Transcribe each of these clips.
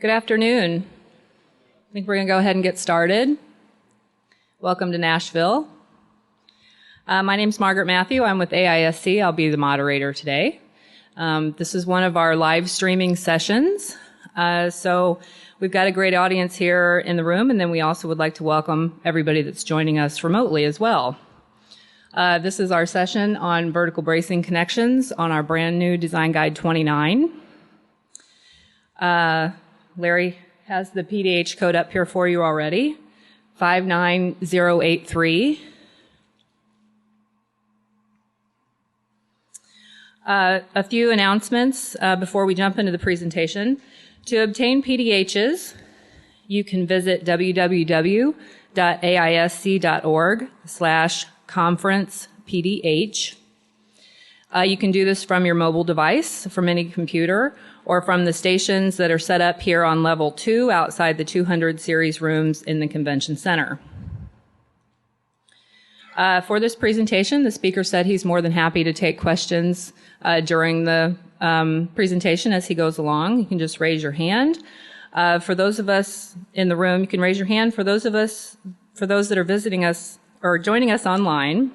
Good afternoon. I think we're going to go ahead and get started. Welcome to Nashville. My name is Margaret Matthew. I'm with AISC. I'll be the moderator today. This is one of our live streaming sessions. So we've got a great audience here in the room, and then we also would like to welcome everybody that's joining us remotely as well. This is our session on vertical bracing connections on our brand new Design Guide 29. Larry has the PDH code up here for you already, 59083. A few announcements before we jump into the presentation. To obtain PDHs, you can visit www.aisc.org/conference-PDH. You can do this from your mobile device, from any computer, or from the stations that are set up here on level 2 outside the 200 series rooms in the convention center. For this presentation, the speaker said he's more than happy to take questions during the presentation as he goes along. You can just raise your hand. For those of us in the room, you can raise your hand. For those that are visiting us or joining us online,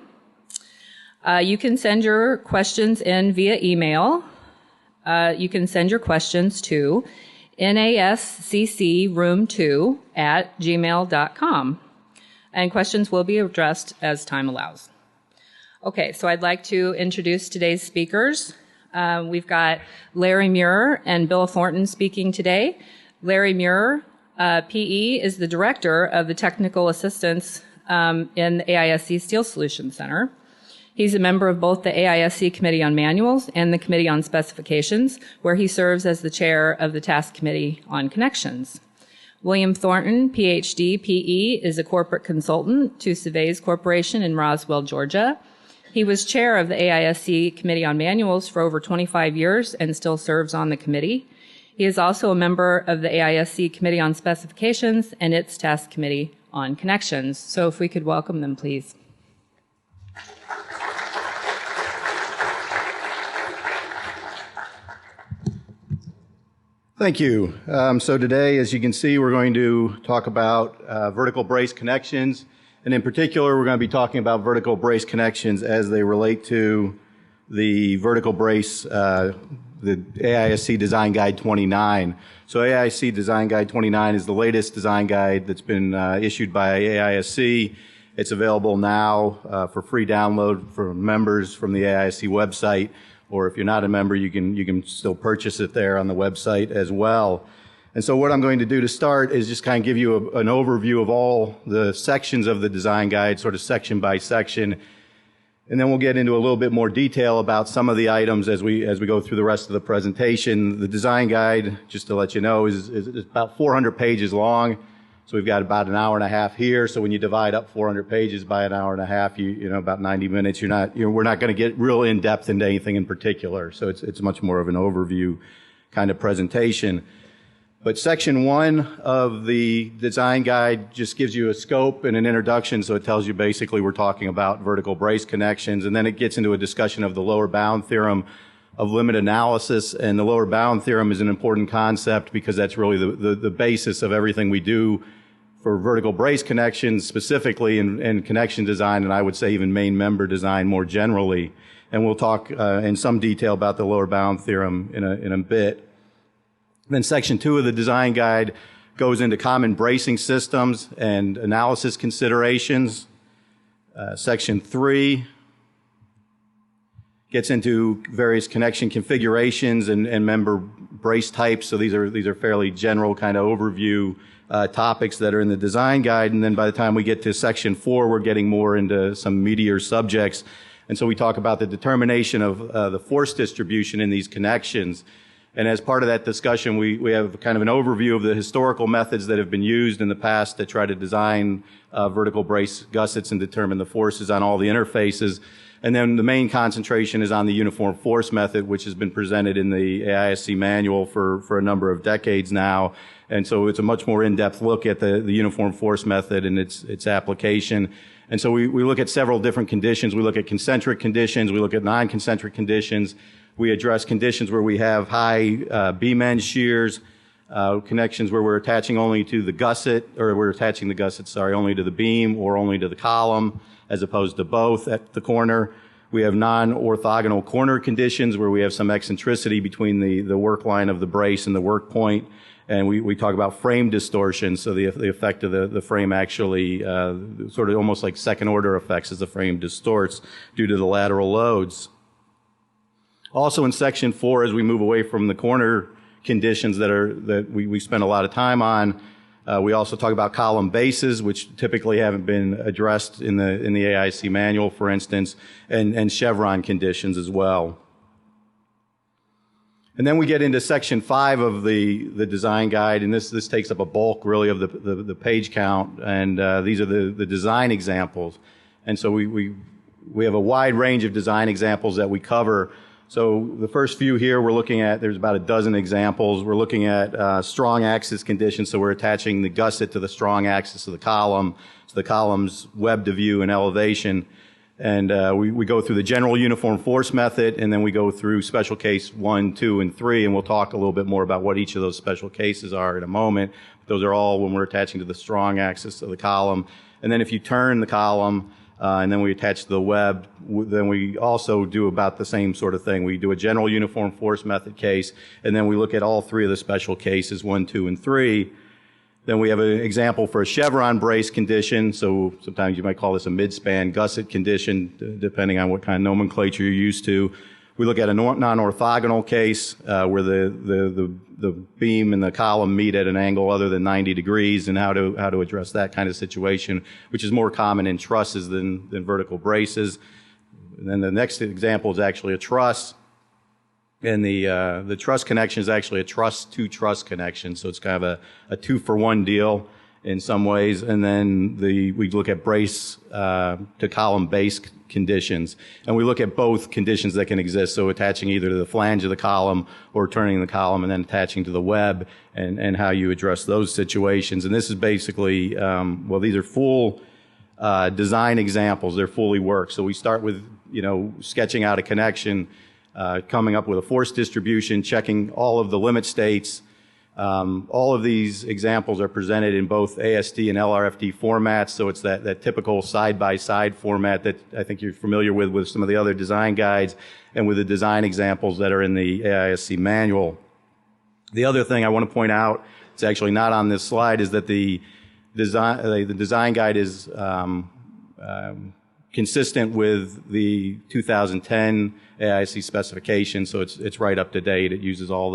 you can send your questions in via email. You can send your questions to nasccroom2@gmail.com. And questions will be addressed as time allows. Okay, so I'd like to introduce today's speakers. We've got Larry Muir and Bill Thornton speaking today. Larry Muir, PE, is the director of the technical assistance in the AISC Steel Solutions Center. He's a member of both the AISC Committee on Manuals and the Committee on Specifications, where he serves as the chair of the Task Committee on Connections. William Thornton, PhD, PE, is a corporate consultant to Surveys Corporation in Roswell, Georgia. He was chair of the AISC Committee on Manuals for over 25 years and still serves on the committee. He is also a member of the AISC Committee on Specifications and its Task Committee on Connections. So if we could welcome them, please. Thank you. So today, as you can see, we're going to talk about vertical brace connections. And in particular, we're going to be talking about vertical brace connections as they relate to the vertical brace, the AISC Design Guide 29. So AISC Design Guide 29 is the latest design guide that's been issued by AISC. It's available now for free download for members from the AISC website. Or if you're not a member, you can still purchase it there on the website as well. And so what I'm going to do to start is just kind of give you an overview of all the sections of the design guide, sort of section by section. And then we'll get into a little bit more detail about some of the items as we go through the rest of the presentation. The design guide, just to let you know, is about 400 pages long. So we've got about an hour and a half here. So when you divide up 400 pages by an hour and a half, you know, about 90 minutes, we're not going to get real in depth into anything in particular. So it's much more of an overview kind of presentation. But section 1 of the design guide just gives you a scope and an introduction. So it tells you basically we're talking about vertical brace connections. And then it gets into a discussion of the lower bound theorem of limit analysis. And the lower bound theorem is an important concept because that's really the basis of everything we do for vertical brace connections specifically and connection design, and I would say even main member design more generally. And we'll talk in some detail about the lower bound theorem in a bit. Then section 2 of the design guide goes into common bracing systems and analysis considerations. Section 3 gets into various connection configurations and member brace types. So these are fairly general kind of overview topics that are in the design guide. And then by the time we get to section 4, we're getting more into some meatier subjects. And so we talk about the determination of the force distribution in these connections. And as part of that discussion, we have kind of an overview of the historical methods that have been used in the past to try to design vertical brace gussets and determine the forces on all the interfaces. And then the main concentration is on the uniform force method, which has been presented in the AISC manual for a number of decades now. And so it's a much more in-depth look at the uniform force method and its application. And so we look at several different conditions. We look at concentric conditions. We look at non-concentric conditions. We address conditions where we have high beam end shears, connections where we're attaching only to the gusset, or we're attaching the gusset, only to the beam or only to the column, as opposed to both at the corner. We have non-orthogonal corner conditions where we have some eccentricity between the work line of the brace and the work point. And we talk about frame distortion, so the effect of the frame actually sort of almost like second order effects as the frame distorts due to the lateral loads. Also in section 4, as we move away from the corner conditions that we spend a lot of time on, we also talk about column bases, which typically haven't been addressed in the AIC manual, for instance, and Chevron conditions as well. And then we get into section 5 of the design guide, and this takes up a bulk really of the page count, and these are the design examples. And so we have a wide range of design examples that we cover. So the first few here we're looking at, there's about a dozen examples. We're looking at strong axis conditions, so we're attaching the gusset to the strong axis of the column, so the column's web to view and elevation. And we go through the general uniform force method, and then we go through special case 1, 2, and 3, and we'll talk a little bit more about what each of those special cases are in a moment. Those are all when we're attaching to the strong axis of the column. And then if you turn the column, and then we attach to the web, then we also do about the same sort of thing. We do a general uniform force method case, and then we look at all 3 of the special cases, 1, 2, and 3. Then we have an example for a Chevron brace condition, so sometimes you might call this a mid-span gusset condition, depending on what kind of nomenclature you're used to. We look at a non-orthogonal case where the beam and the column meet at an angle other than 90 degrees, and how to address that kind of situation, which is more common in trusses than vertical braces. And then the next example is actually a truss. And the truss connection is actually a truss-to-truss connection, so it's kind of a 2-for-1 deal in some ways. And then we look at brace to column base conditions, and we look at both conditions that can exist. So attaching either to the flange of the column or turning the column and then attaching to the web, and how you address those situations. And this is basically these are full design examples. They're fully worked. So we start with sketching out a connection. Coming up with a force distribution, checking all of the limit states. All of these examples are presented in both ASD and LRFD formats, so it's that typical side-by-side format that I think you're familiar with some of the other design guides and with the design examples that are in the AISC manual. The other thing I want to point out, it's actually not on this slide, is that the design guide is consistent with the 2010 AIC specification, so it's right up to date. It uses all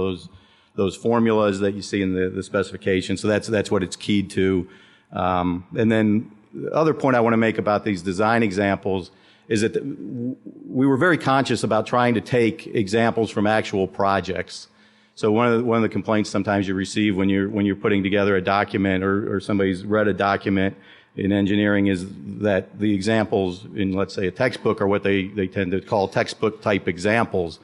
those formulas that you see in the specification, so that's what it's keyed to. And then the other point I want to make about these design examples is that we were very conscious about trying to take examples from actual projects. So one of the complaints sometimes you receive when you're putting together a document or somebody's read a document in engineering is that the examples in, let's say, a textbook are what they tend to call textbook type examples,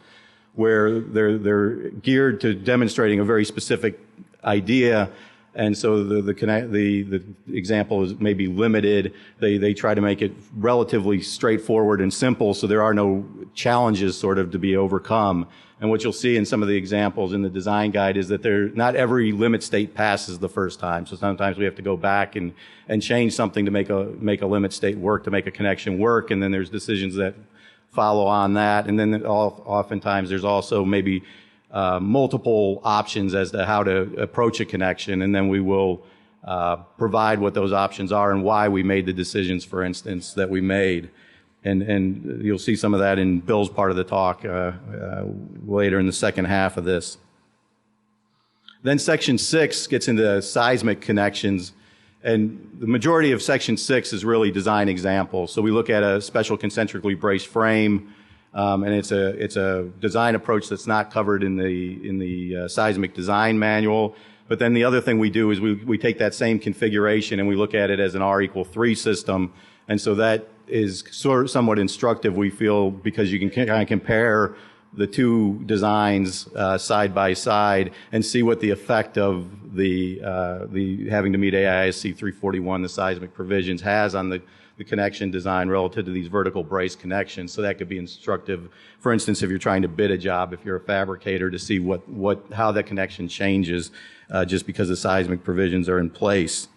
where they're geared to demonstrating a very specific idea, and so the example is maybe limited. They try to make it relatively straightforward and simple, so there are no challenges sort of to be overcome. And what you'll see in some of the examples in the design guide is that not every limit state passes the first time. So sometimes we have to go back and change something to make a limit state work, to make a connection work, and then there's decisions that follow on that. And then oftentimes there's also maybe multiple options as to how to approach a connection, and then we will provide what those options are and why we made the decisions, for instance, that we made. And you'll see some of that in Bill's part of the talk later in the second half of this. Then section 6 gets into seismic connections, and the majority of section 6 is really design examples. So we look at a special concentrically braced frame, and it's a design approach that's not covered in the seismic design manual. But then the other thing we do is we take that same configuration and we look at it as an R=3 system, and so that is somewhat instructive, we feel, because you can kind of compare the two designs side by side and see what the effect of the having to meet AISC 341, the seismic provisions, has on the connection design relative to these vertical brace connections. So that could be instructive, for instance, if you're trying to bid a job, if you're a fabricator, to see how that connection changes just because the seismic provisions are in place.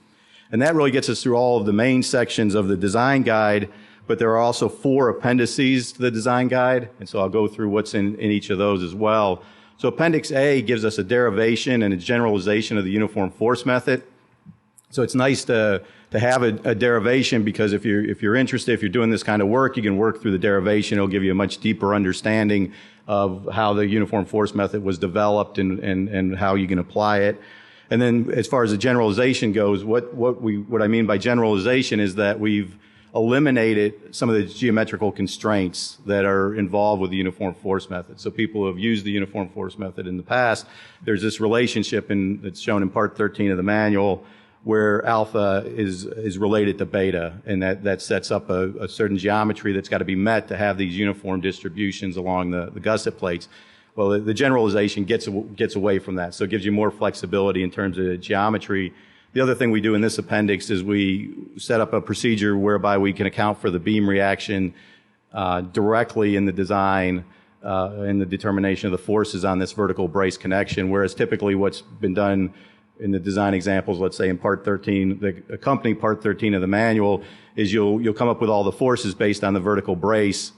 And that really gets us through all of the main sections of the design guide, but there are also 4 appendices to the design guide, and so I'll go through what's in each of those as well. So Appendix A gives us a derivation and a generalization of the uniform force method. So it's nice to have a derivation, because if you're interested, if you're doing this kind of work, you can work through the derivation. It'll give you a much deeper understanding of how the uniform force method was developed and how you can apply it. And then as far as the generalization goes, what I mean by generalization is that we've eliminated some of the geometrical constraints that are involved with the uniform force method. So people who have used the uniform force method in the past, there's this relationship that's shown in Part 13 of the manual, where alpha is related to beta, and that sets up a certain geometry that's got to be met to have these uniform distributions along the gusset plates. Well, the generalization gets away from that, so it gives you more flexibility in terms of geometry. The other thing we do in this appendix is we set up a procedure whereby we can account for the beam reaction directly in the design in the determination of the forces on this vertical brace connection, whereas typically what's been done in the design examples, let's say in Part 13, the accompanying Part 13 of the manual, is you'll come up with all the forces based on the vertical brace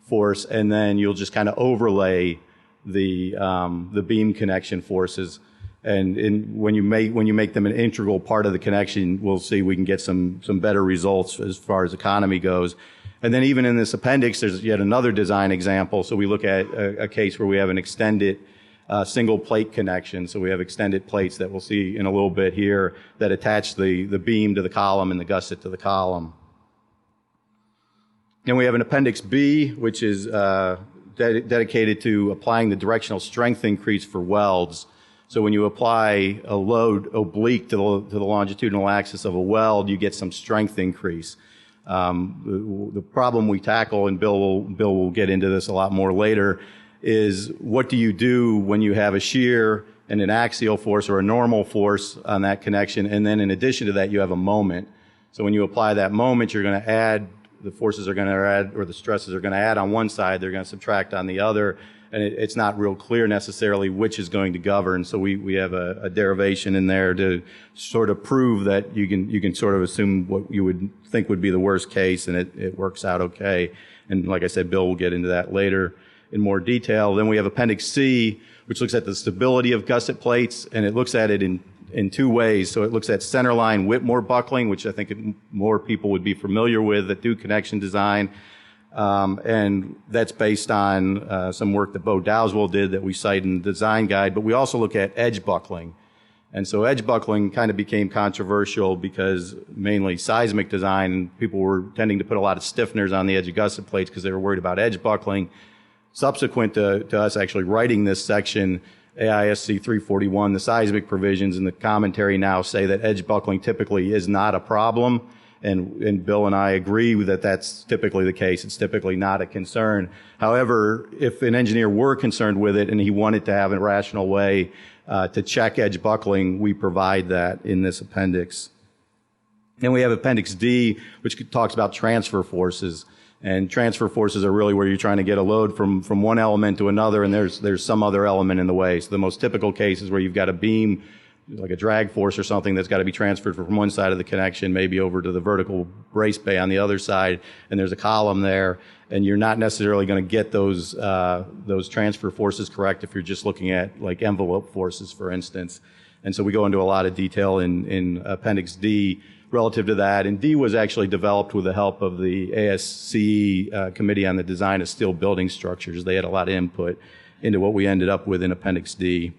force, and then you'll just kind of overlay the beam connection forces. And when you make them an integral part of the connection, we'll see we can get some better results as far as economy goes. And then even in this appendix, there's yet another design example. So we look at a case where we have an extended single plate connection. So we have extended plates that we'll see in a little bit here that attach the beam to the column and the gusset to the column. And we have an Appendix B, which is dedicated to applying the directional strength increase for welds. So when you apply a load oblique to the longitudinal axis of a weld, you get some strength increase. The problem we tackle, and Bill will get into this a lot more later, is what do you do when you have a shear and an axial force or a normal force on that connection, and then in addition to that you have a moment. So when you apply that moment, you're going to add, the forces are going to add, or the stresses are going to add on one side, they're going to subtract on the other, and it's not real clear necessarily which is going to govern. So we have a derivation in there to sort of prove that you can sort of assume what you would think would be the worst case, and it works out okay. And like I said, Bill will get into that later in more detail. Then we have Appendix C, which looks at the stability of gusset plates, and it looks at it in 2 ways. So it looks at centerline Whitmore buckling, which I think more people would be familiar with that do connection design. And that's based on some work that Bo Dowswell did that we cite in the design guide. But we also look at edge buckling. And so edge buckling kind of became controversial because mainly seismic design, people were tending to put a lot of stiffeners on the edge of gusset plates because they were worried about edge buckling. Subsequent to us actually writing this section, AISC 341, the seismic provisions and the commentary now say that edge buckling typically is not a problem. And Bill and I agree that that's typically the case. It's typically not a concern. However, if an engineer were concerned with it and he wanted to have a rational way to check edge buckling, we provide that in this appendix. Then we have Appendix D, which talks about transfer forces. And transfer forces are really where you're trying to get a load from one element to another, and there's some other element in the way. So the most typical case is where you've got a beam, like a drag force or something, that's got to be transferred from one side of the connection, maybe over to the vertical brace bay on the other side, and there's a column there, and you're not necessarily going to get those transfer forces correct if you're just looking at like envelope forces, for instance. And so we go into a lot of detail in Appendix D relative to that. And D was actually developed with the help of the ASCE Committee on the Design of Steel Building Structures. They had a lot of input into what we ended up with in Appendix D.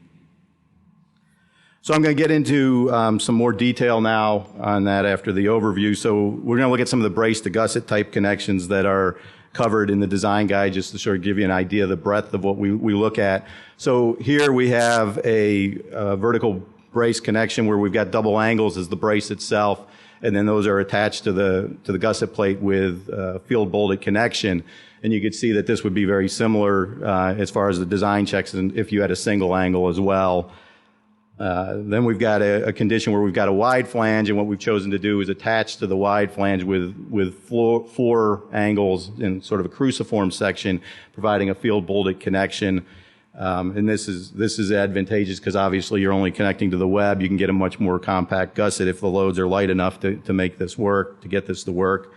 So I'm going to get into some more detail now on that after the overview. So we're going to look at some of the brace to gusset type connections that are covered in the design guide, just to sort of give you an idea of the breadth of what we look at. So here we have a vertical brace connection where we've got double angles as the brace itself, and then those are attached to the gusset plate with field bolted connection. And you could see that this would be very similar as far as the design checks, and if you had a single angle as well. Then we've got a condition where we've got a wide flange, and what we've chosen to do is attach to the wide flange with four angles in sort of a cruciform section, providing a field bolted connection. And this is advantageous because obviously you're only connecting to the web. You can get a much more compact gusset if the loads are light enough to make this work, to get this to work.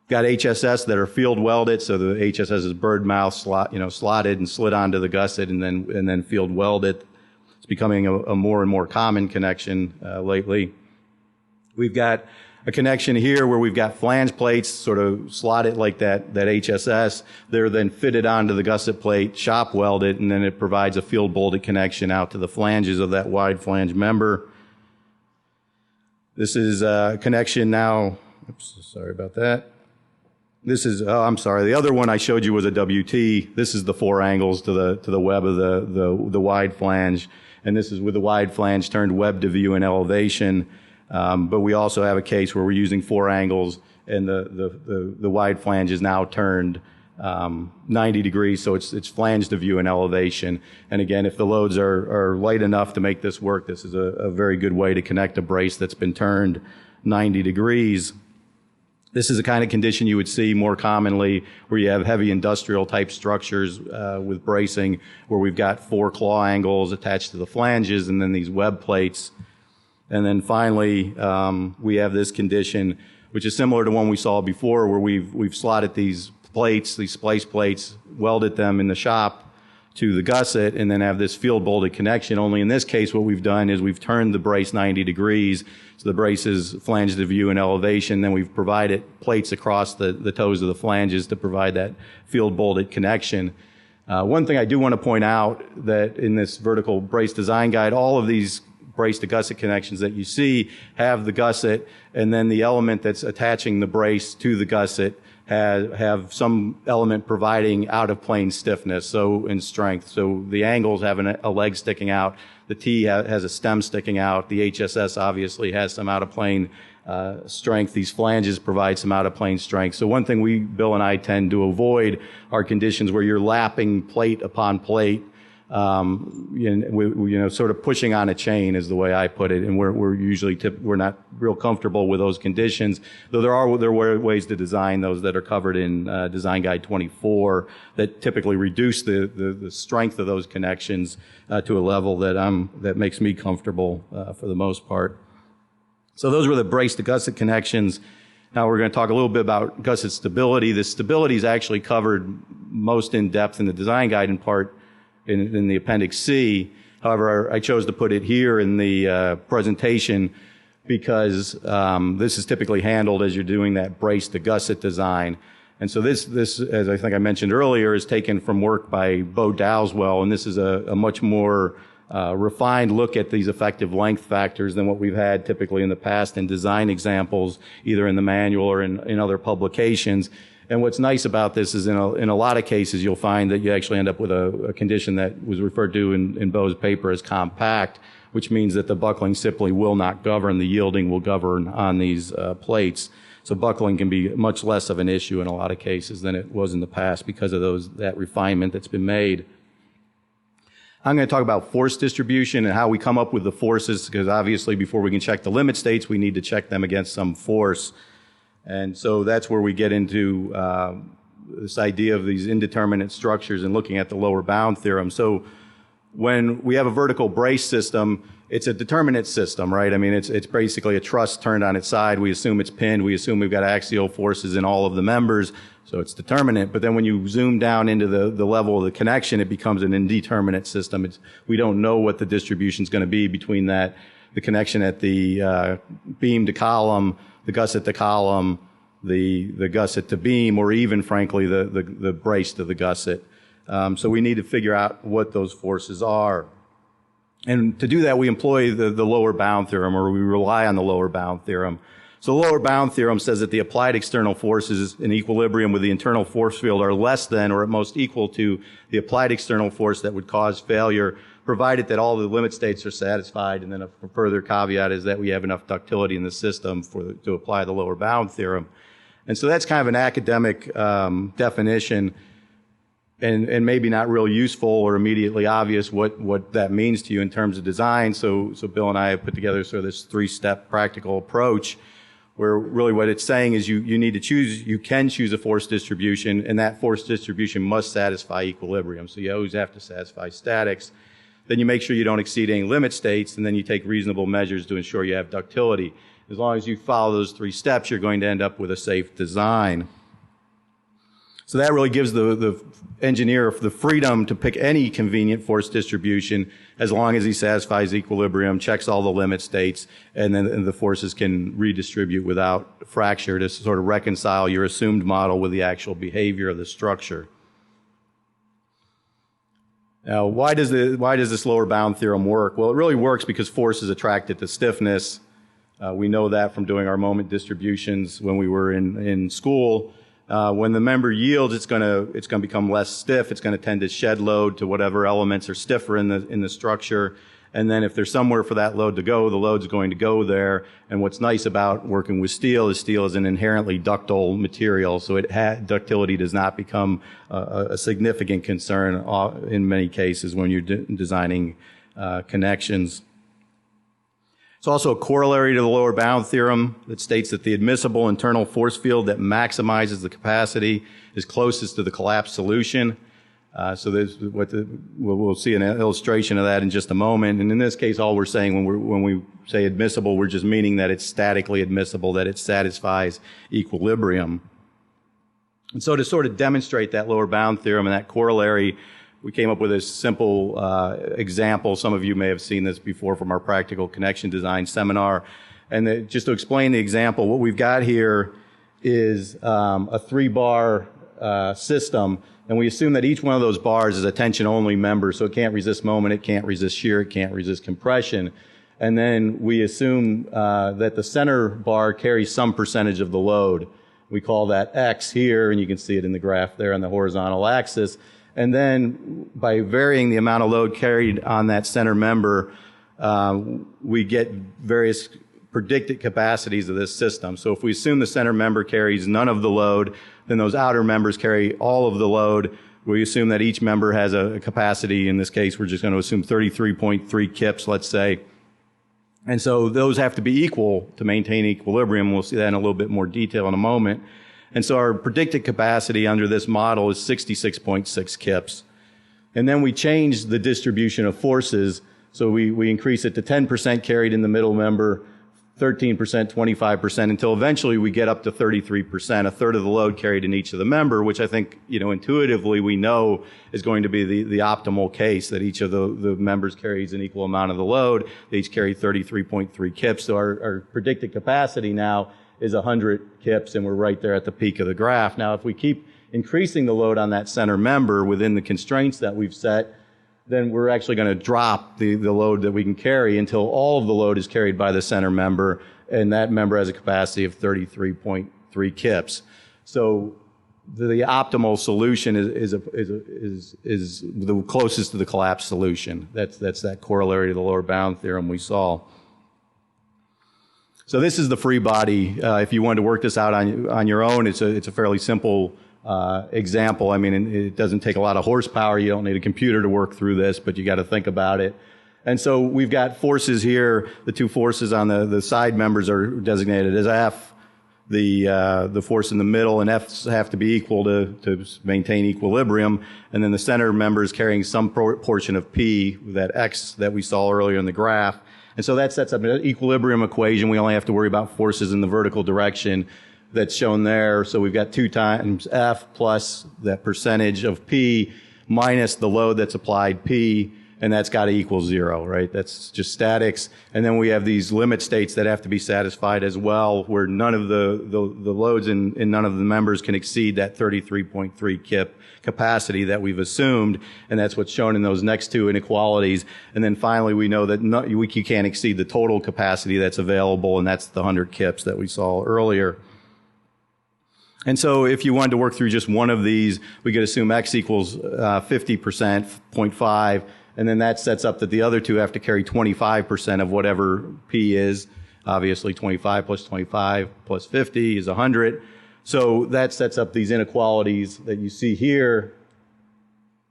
Got HSS that are field welded, so the HSS is bird mouth slotted and slid onto the gusset and then field welded. It's becoming a more and more common connection lately. We've got a connection here where we've got flange plates sort of slotted like that HSS. They're then fitted onto the gusset plate, shop welded, and then it provides a field bolted connection out to the flanges of that wide flange member. This is a connection now. Oops, sorry about that. This is, I'm sorry, the other one I showed you was a WT. This is the four angles to the web of the wide flange. And this is with the wide flange turned web to view and elevation. But we also have a case where we're using four angles and the wide flange is now turned 90 degrees, so it's flange to view and elevation. And again, if the loads are light enough to make this work, this is a very good way to connect a brace that's been turned 90 degrees. This is the kind of condition you would see more commonly where you have heavy industrial type structures with bracing, where we've got four claw angles attached to the flanges and then these web plates. And then finally, we have this condition, which is similar to one we saw before, where we've slotted these plates, these splice plates, welded them in the shop to the gusset, and then have this field bolted connection. Only in this case, what we've done is we've turned the brace 90 degrees, so the brace is flanged to view and elevation. Then we've provided plates across the toes of the flanges to provide that field bolted connection. One thing I do want to point out that in this vertical brace design guide, all of these brace to gusset connections that you see have the gusset, and then the element that's attaching the brace to the gusset have some element providing out of plane stiffness, so in strength. So the angles have a leg sticking out. The T has a stem sticking out. The HSS obviously has some out of plane strength. These flanges provide some out of plane strength. So one thing Bill and I tend to avoid are conditions where you're lapping plate upon plate. Sort of pushing on a chain is the way I put it, and we're usually we're not real comfortable with those conditions. Though there are ways to design those that are covered in Design Guide 24 that typically reduce the strength of those connections to a level that makes me comfortable for the most part. So those were the brace to gusset connections. Now we're going to talk a little bit about gusset stability. The stability is actually covered most in depth in the Design Guide in part in the Appendix C. However, I chose to put it here in the presentation because this is typically handled as you're doing that brace to gusset design. And so this, as I think I mentioned earlier, is taken from work by Bo Dowswell, and this is a much more refined look at these effective length factors than what we've had typically in the past in design examples, either in the manual or in other publications. And what's nice about this is in a lot of cases you'll find that you actually end up with a condition that was referred to in Bo's paper as compact, which means that the buckling simply will not govern. The yielding will govern on these plates. So buckling can be much less of an issue in a lot of cases than it was in the past because of that refinement that's been made. I'm going to talk about force distribution and how we come up with the forces, because obviously before we can check the limit states, we need to check them against some force. And so that's where we get into this idea of these indeterminate structures and looking at the lower bound theorem. So when we have a vertical brace system, it's a determinate system, right? I mean, it's basically a truss turned on its side. We assume it's pinned. We assume we've got axial forces in all of the members. So it's determinate. But then when you zoom down into the level of the connection, it becomes an indeterminate system. We don't know what the distribution is going to be between the connection at the beam to column, the gusset to column, the gusset to beam, or even, frankly, the brace to the gusset. So we need to figure out what those forces are. And to do that, we employ the lower bound theorem, or we rely on the lower bound theorem. So the lower bound theorem says that the applied external forces in equilibrium with the internal force field are less than or at most equal to the applied external force that would cause failure, provided that all the limit states are satisfied. And then a further caveat is that we have enough ductility in the system to apply the lower bound theorem. And so that's kind of an academic definition. and maybe not real useful or immediately obvious what that means to you in terms of design. So Bill and I have put together sort of this 3-step practical approach where really what it's saying is you need to choose, you can choose a force distribution, and that force distribution must satisfy equilibrium. So you always have to satisfy statics. Then you make sure you don't exceed any limit states, and then you take reasonable measures to ensure you have ductility. As long as you follow those 3 steps, you're going to end up with a safe design. So that really gives the engineer the freedom to pick any convenient force distribution as long as he satisfies equilibrium, checks all the limit states, and then the forces can redistribute without fracture to sort of reconcile your assumed model with the actual behavior of the structure. Now, why does this lower bound theorem work? Well, it really works because force is attracted to stiffness. We know that from doing our moment distributions when we were in school. When the member yields, it's going to become less stiff. It's going to tend to shed load to whatever elements are stiffer in the structure. And then if there's somewhere for that load to go, the load's going to go there. And what's nice about working with steel is an inherently ductile material, so ductility does not become a significant concern in many cases when you're designing connections. It's also a corollary to the lower bound theorem that states that the admissible internal force field that maximizes the capacity is closest to the collapsed solution. So we'll see an illustration of that in just a moment. And in this case, all we're saying when we say admissible, we're just meaning that it's statically admissible, that it satisfies equilibrium. And so to sort of demonstrate that lower bound theorem and that corollary, we came up with a simple example. Some of you may have seen this before from our practical connection design seminar. And just to explain the example, what we've got here is a 3-bar system. And we assume that each one of those bars is a tension-only member, so it can't resist moment, it can't resist shear, it can't resist compression. And then we assume that the center bar carries some percentage of the load. We call that X here, and you can see it in the graph there on the horizontal axis. And then by varying the amount of load carried on that center member, we get various predicted capacities of this system. So if we assume the center member carries none of the load, then those outer members carry all of the load. We assume that each member has a capacity. In this case, we're just going to assume 33.3 kips, let's say. And so those have to be equal to maintain equilibrium. We'll see that in a little bit more detail in a moment. And so our predicted capacity under this model is 66.6 kips. And then we change the distribution of forces. So we increase it to 10% carried in the middle member, 13%, 25%, until eventually we get up to 33%, a third of the load carried in each of the member, which I think, intuitively we know is going to be the optimal case, that each of the members carries an equal amount of the load. They each carry 33.3 kips. So our predicted capacity now is 100 kips, and we're right there at the peak of the graph. Now, if we keep increasing the load on that center member within the constraints that we've set, then we're actually going to drop the load that we can carry until all of the load is carried by the center member, and that member has a capacity of 33.3 kips. So the optimal solution is the closest to the collapse solution. That's that corollary to the lower bound theorem we saw. So this is the free body. If you wanted to work this out on your own, it's a fairly simple example. I mean, it doesn't take a lot of horsepower. You don't need a computer to work through this, but you got to think about it. And so we've got forces here. The two forces on the side members are designated as F. The force in the middle and F have to be equal to maintain equilibrium. And then the center member is carrying some portion of P, that X that we saw earlier in the graph. And so that sets up an equilibrium equation. We only have to worry about forces in the vertical direction. That's shown there. So we've got 2 times F plus that percentage of P minus the load that's applied P, and that's got to equal 0, right? That's just statics. And then we have these limit states that have to be satisfied as well, where none of the loads in none of the members can exceed that 33.3 kip capacity that we've assumed, and that's what's shown in those next two inequalities. And then finally, we know that you can't exceed the total capacity that's available, and that's the 100 kips that we saw earlier. And so if you wanted to work through just one of these, we could assume X equals 50%, 0.5, and then that sets up that the other two have to carry 25% of whatever P is. Obviously, 25 plus 25 plus 50 is 100. So that sets up these inequalities that you see here.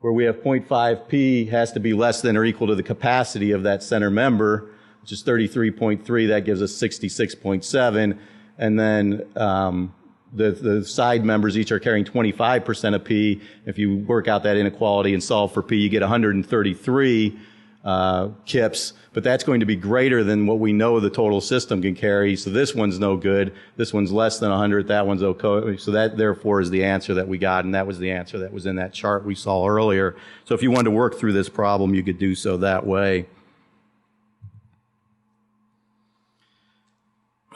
where we have 0.5p has to be less than or equal to the capacity of that center member, which is 33.3. That gives us 66.7. And then the side members each are carrying 25% of P. If you work out that inequality and solve for P, you get 133 kips, but that's going to be greater than what we know the total system can carry. So this one's no good. This one's less than 100. That one's okay. So that, therefore, is the answer that we got, and that was the answer that was in that chart we saw earlier. So if you wanted to work through this problem, you could do so that way.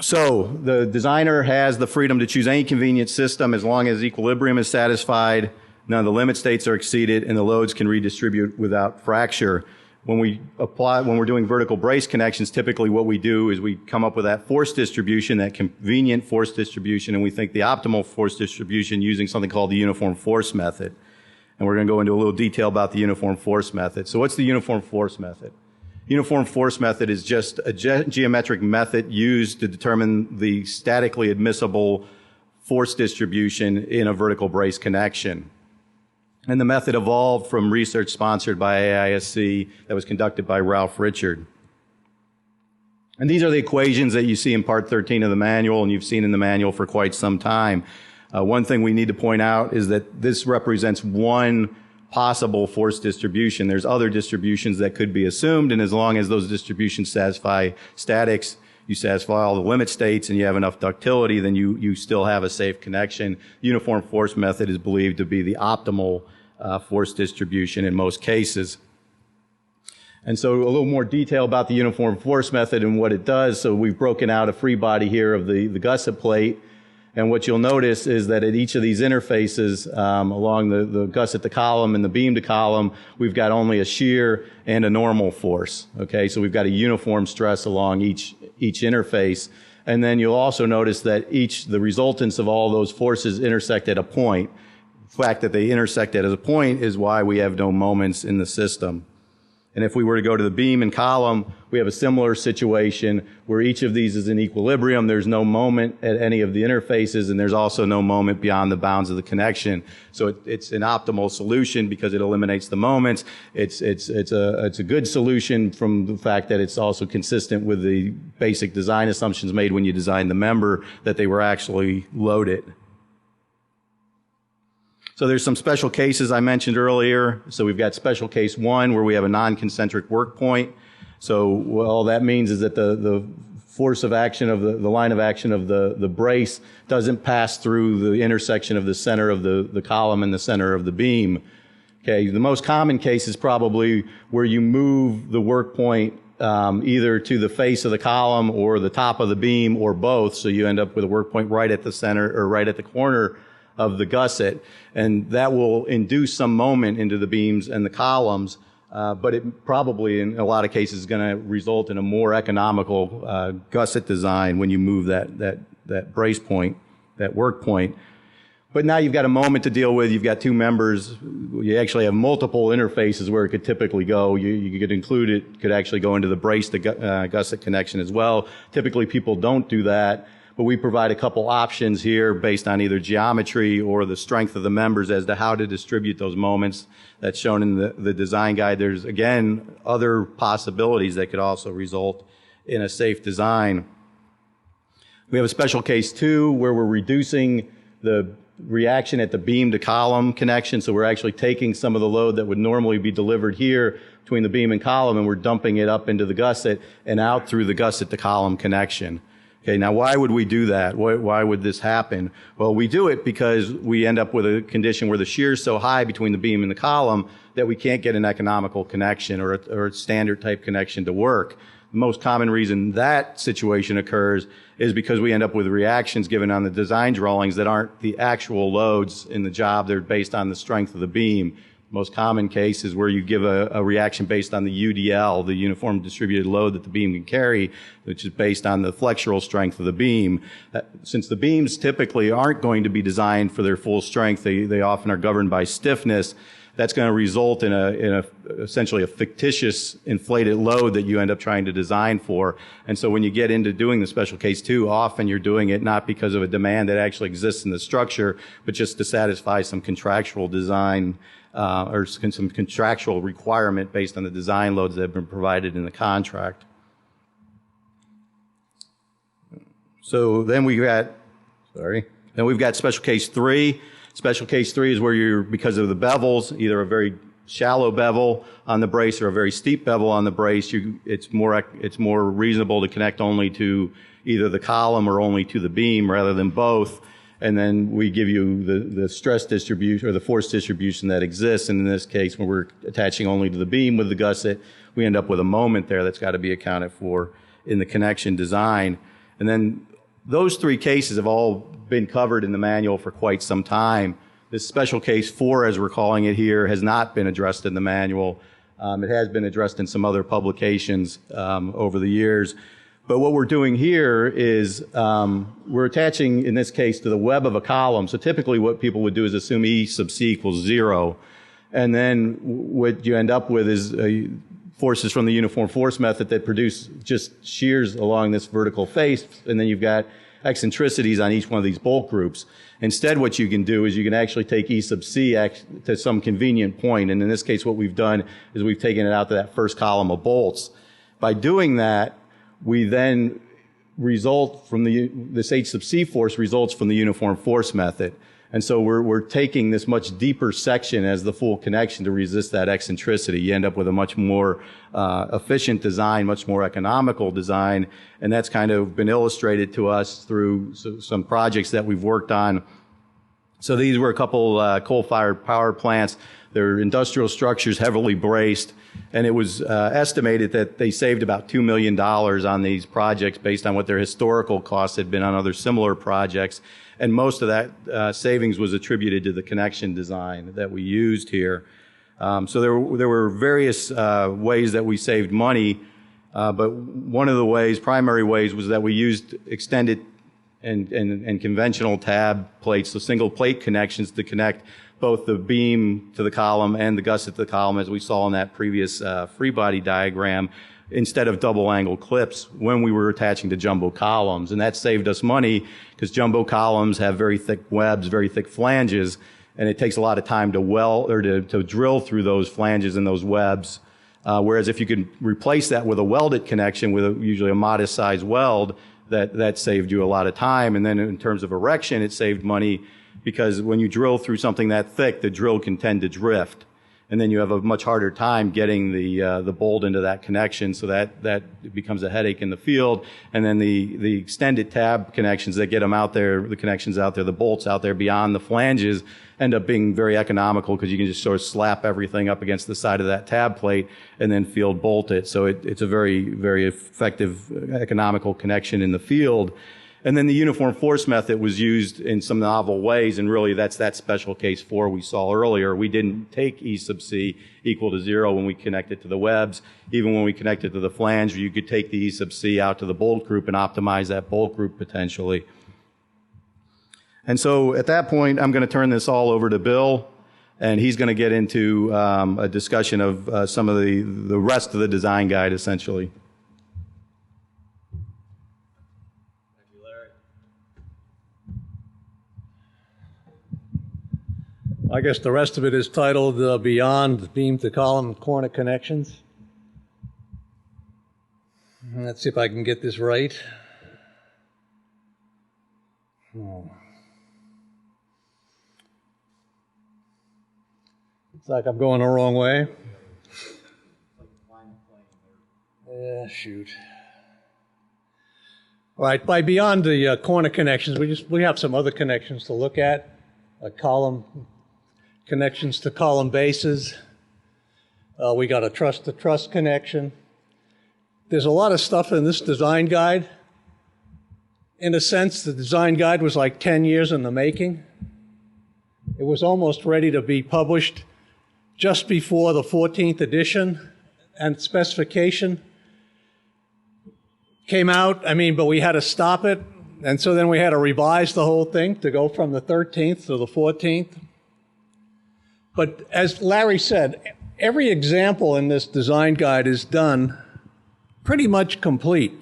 So the designer has the freedom to choose any convenient system as long as equilibrium is satisfied, none of the limit states are exceeded, and the loads can redistribute without fracture. When we're doing vertical brace connections, typically what we do is we come up with that force distribution, that convenient force distribution, and we think the optimal force distribution using something called the uniform force method. And we're going to go into a little detail about the uniform force method. So what's the uniform force method? Uniform force method is just a geometric method used to determine the statically admissible force distribution in a vertical brace connection. And the method evolved from research sponsored by AISC that was conducted by Ralph Richard. And these are the equations that you see in Part 13 of the manual, and you've seen in the manual for quite some time. One thing we need to point out is that this represents one possible force distribution. There's other distributions that could be assumed, and as long as those distributions satisfy statics, you satisfy all the limit states, and you have enough ductility, then you still have a safe connection. Uniform force method is believed to be the optimal force distribution in most cases. And so a little more detail about the uniform force method and what it does. So we've broken out a free body here of the gusset plate. And what you'll notice is that at each of these interfaces, along the gusset to column and the beam to column, we've got only a shear and a normal force. Okay, so we've got a uniform stress along each interface. And then you'll also notice that the resultants of all those forces intersect at a point. The fact that they intersect at a point is why we have no moments in the system. And if we were to go to the beam and column, we have a similar situation where each of these is in equilibrium. There's no moment at any of the interfaces, and there's also no moment beyond the bounds of the connection. So it's an optimal solution because it eliminates the moments. It's a good solution from the fact that it's also consistent with the basic design assumptions made when you designed the member, that they were actually loaded. So there's some special cases I mentioned earlier. So we've got special case 1 where we have a non-concentric work point. So all that means is that the force of action of the line of action of the brace doesn't pass through the intersection of the center of the column and the center of the beam. Okay, the most common case is probably where you move the work point either to the face of the column or the top of the beam or both. So you end up with a work point right at the center or right at the corner of the gusset, and that will induce some moment into the beams and the columns, but it probably in a lot of cases is going to result in a more economical gusset design when you move that brace point, that work point. But now you've got a moment to deal with. You've got two members. You actually have multiple interfaces where it could typically go. You could include it, could actually go into the brace to gusset connection as well. Typically people don't do that. But we provide a couple options here based on either geometry or the strength of the members as to how to distribute those moments. That's shown in the design guide. There's, again, other possibilities that could also result in a safe design. We have a special case 2 where we're reducing the reaction at the beam to column connection. So we're actually taking some of the load that would normally be delivered here between the beam and column, and we're dumping it up into the gusset and out through the gusset to column connection. Okay, now why would we do that? Why would this happen? Well, we do it because we end up with a condition where the shear is so high between the beam and the column that we can't get an economical connection or a standard type connection to work. The most common reason that situation occurs is because we end up with reactions given on the design drawings that aren't the actual loads in the job. They're based on the strength of the beam. Most common case is where you give a reaction based on the UDL, the uniform distributed load that the beam can carry, which is based on the flexural strength of the beam. Since the beams typically aren't going to be designed for their full strength, they often are governed by stiffness. That's going to result in essentially a fictitious inflated load that you end up trying to design for. And so when you get into doing the special case 2, often you're doing it not because of a demand that actually exists in the structure, but just to satisfy some contractual design or some contractual requirement based on the design loads that have been provided in the contract. So then we've got special case 3. Special case 3 is where you're, because of the bevels, either a very shallow bevel on the brace or a very steep bevel on the brace, it's more reasonable to connect only to either the column or only to the beam rather than both. And then we give you the stress distribution or the force distribution that exists. And in this case, when we're attaching only to the beam with the gusset, we end up with a moment there that's got to be accounted for in the connection design. And then those 3 cases have all been covered in the manual for quite some time. This special case 4, as we're calling it here, has not been addressed in the manual. It has been addressed in some other publications over the years. But what we're doing here is we're attaching, in this case, to the web of a column. So typically what people would do is assume E sub C equals 0. And then what you end up with is forces from the uniform force method that produce just shears along this vertical face. And then you've got eccentricities on each one of these bolt groups. Instead, what you can do is you can actually take E sub C to some convenient point. And in this case, what we've done is we've taken it out to that first column of bolts. By doing that, we then result from this H sub C force results from the uniform force method. And so we're taking this much deeper section as the full connection to resist that eccentricity. You end up with a much more efficient design, much more economical design, and that's kind of been illustrated to us through some projects that we've worked on. So these were a couple coal-fired power plants. They're industrial structures, heavily braced, and it was estimated that they saved about $2 million on these projects based on what their historical costs had been on other similar projects. And most of that savings was attributed to the connection design that we used here. So there were various ways that we saved money, but one of the primary ways, was that we used extended and conventional tab plates, so single plate connections to connect both the beam to the column and the gusset to the column, as we saw in that previous free body diagram, instead of double angle clips when we were attaching to jumbo columns. And that saved us money because jumbo columns have very thick webs, very thick flanges, and it takes a lot of time to weld or to drill through those flanges and those webs. Whereas if you could replace that with a welded connection with usually a modest size weld, that saved you a lot of time. And then in terms of erection, it saved money because when you drill through something that thick, the drill can tend to drift. And then you have a much harder time getting the bolt into that connection, so that becomes a headache in the field. And then the extended tab connections that get them out there, the connections out there, the bolts out there beyond the flanges, end up being very economical because you can just sort of slap everything up against the side of that tab plate and then field bolt it. So it's a very, very effective, economical connection in the field. And then the uniform force method was used in some novel ways, and really that's that special case 4 we saw earlier. We didn't take E sub C equal to 0 when we connected to the webs. Even when we connected to the flange, you could take the E sub C out to the bolt group and optimize that bolt group potentially. And so at that point, I'm going to turn this all over to Bill, and he's going to get into a discussion of some of the rest of the design guide, essentially. I guess the rest of it is titled Beyond Beam to Column Corner Connections. Let's see if I can get this right. It's like I'm going the wrong way. Shoot. All right, by beyond the corner connections, we have some other connections to look at, like column connections to column bases. We got a truss-to-truss connection. There's a lot of stuff in this design guide. In a sense, the design guide was like 10 years in the making. It was almost ready to be published just before the 14th edition and specification came out. But we had to stop it. And so then we had to revise the whole thing to go from the 13th to the 14th. But as Larry said, every example in this design guide is done pretty much complete.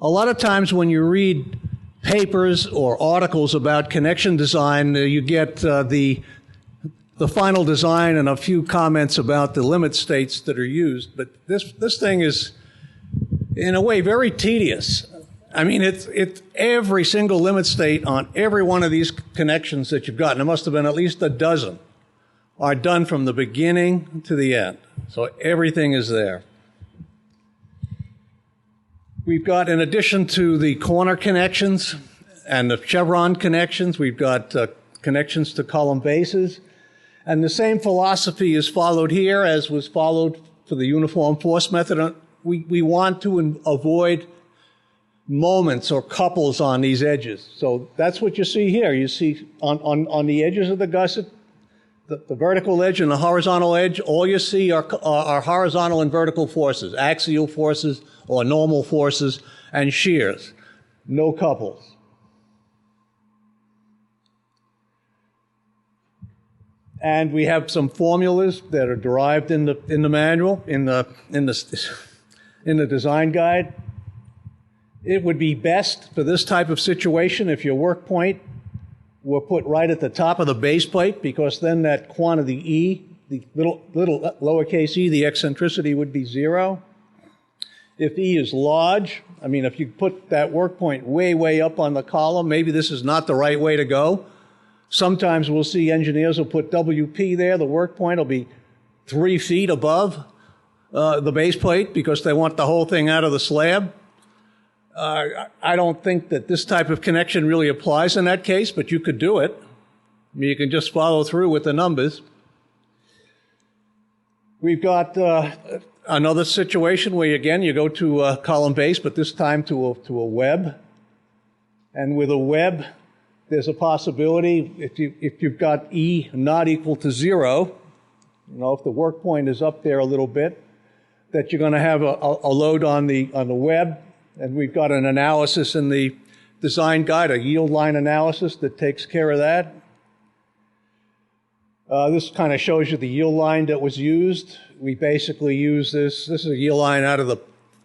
A lot of times when you read papers or articles about connection design, you get the the final design and a few comments about the limit states that are used. But this thing is, in a way, very tedious. I mean, it's every single limit state on every one of these connections that you've got, and there must have been at least a dozen, are done from the beginning to the end. So everything is there. We've got, in addition to the corner connections and the Chevron connections, we've got connections to column bases. And the same philosophy is followed here as was followed for the uniform force method. We want to avoid moments or couples on these edges. So that's what you see here. You see on the edges of the gusset, the vertical edge and the horizontal edge, all you see are horizontal and vertical forces, axial forces or normal forces, and shears. No couples. And we have some formulas that are derived in the manual, in the design guide. It would be best for this type of situation if your work point were put right at the top of the base plate, because then that quantity E, the little lowercase e, the eccentricity would be 0. If E is large, I mean, if you put that work point way, way up on the column, maybe this is not the right way to go. Sometimes we'll see engineers will put WP there. The work point will be 3 feet above the base plate because they want the whole thing out of the slab. I don't think that this type of connection really applies in that case, but you could do it. I mean, you can just follow through with the numbers. We've got another situation where, again, you go to a column base, but this time to a web. And with a web, there's a possibility, if you've got E not equal to 0, you know, if the work point is up there a little bit, that you're going to have a load on the web. And we've got an analysis in the design guide, a yield line analysis that takes care of that. This kind of shows you the yield line that was used. We basically use this. This is a yield line out of the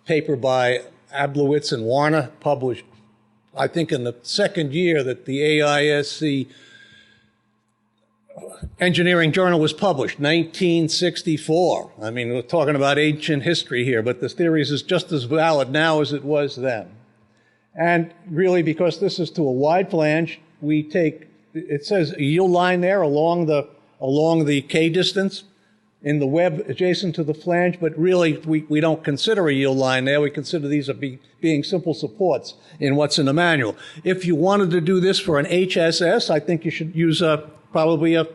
paper by Ablowitz and Warner, published, I think, in the second year that the AISC Engineering Journal was published, 1964. I mean, we're talking about ancient history here, but the theory is just as valid now as it was then. And really, because this is to a wide flange, we take, it says a yield line there along the K distance in the web adjacent to the flange, but really we don't consider a yield line there. We consider these as being simple supports in what's in the manual. If you wanted to do this for an HSS, I think you should use probably a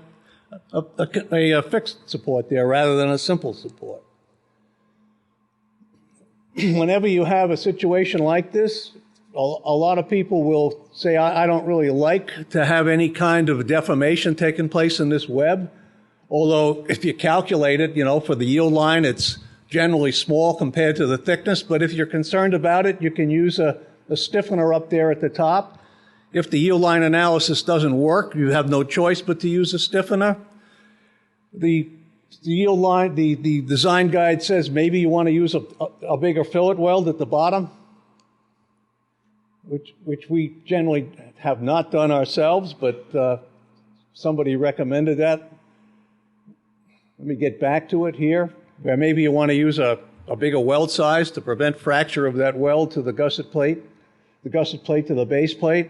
fixed support there rather than a simple support. Whenever you have a situation like this, a lot of people will say, I don't really like to have any kind of deformation taking place in this web. Although if you calculate it, you know, for the yield line, it's generally small compared to the thickness. But if you're concerned about it, you can use a stiffener up there at the top. If the yield line analysis doesn't work, you have no choice but to use a stiffener. The yield line, the design guide says maybe you want to use a bigger fillet weld at the bottom, which we generally have not done ourselves, but somebody recommended that. Let me get back to it here, where maybe you want to use a bigger weld size to prevent fracture of that weld to the gusset plate to the base plate.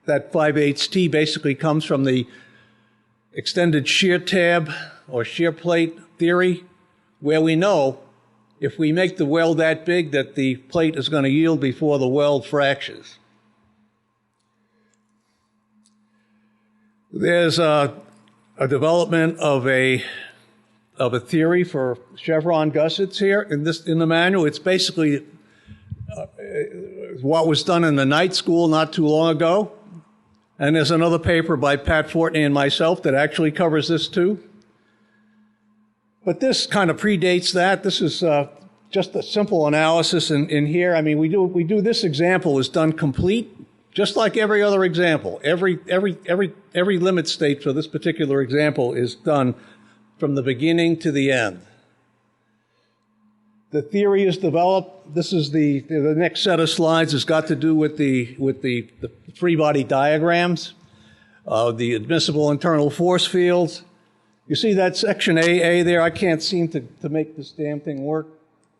That 5/8 T basically comes from the extended shear tab or shear plate theory, where we know if we make the weld that big that the plate is going to yield before the weld fractures. There's a development of a theory for Chevron gussets here in the manual. It's basically what was done in the night school not too long ago. And there's another paper by Pat Fortney and myself that actually covers this too. But this kind of predates that. This is just a simple analysis in here. I mean, we do this example is done complete, just like every other example. Every limit state for this particular example is done from the beginning to the end. The theory is developed. This is the next set of slides has got to do with the free body diagrams, the admissible internal force fields. You see that section AA there? I can't seem to make this damn thing work.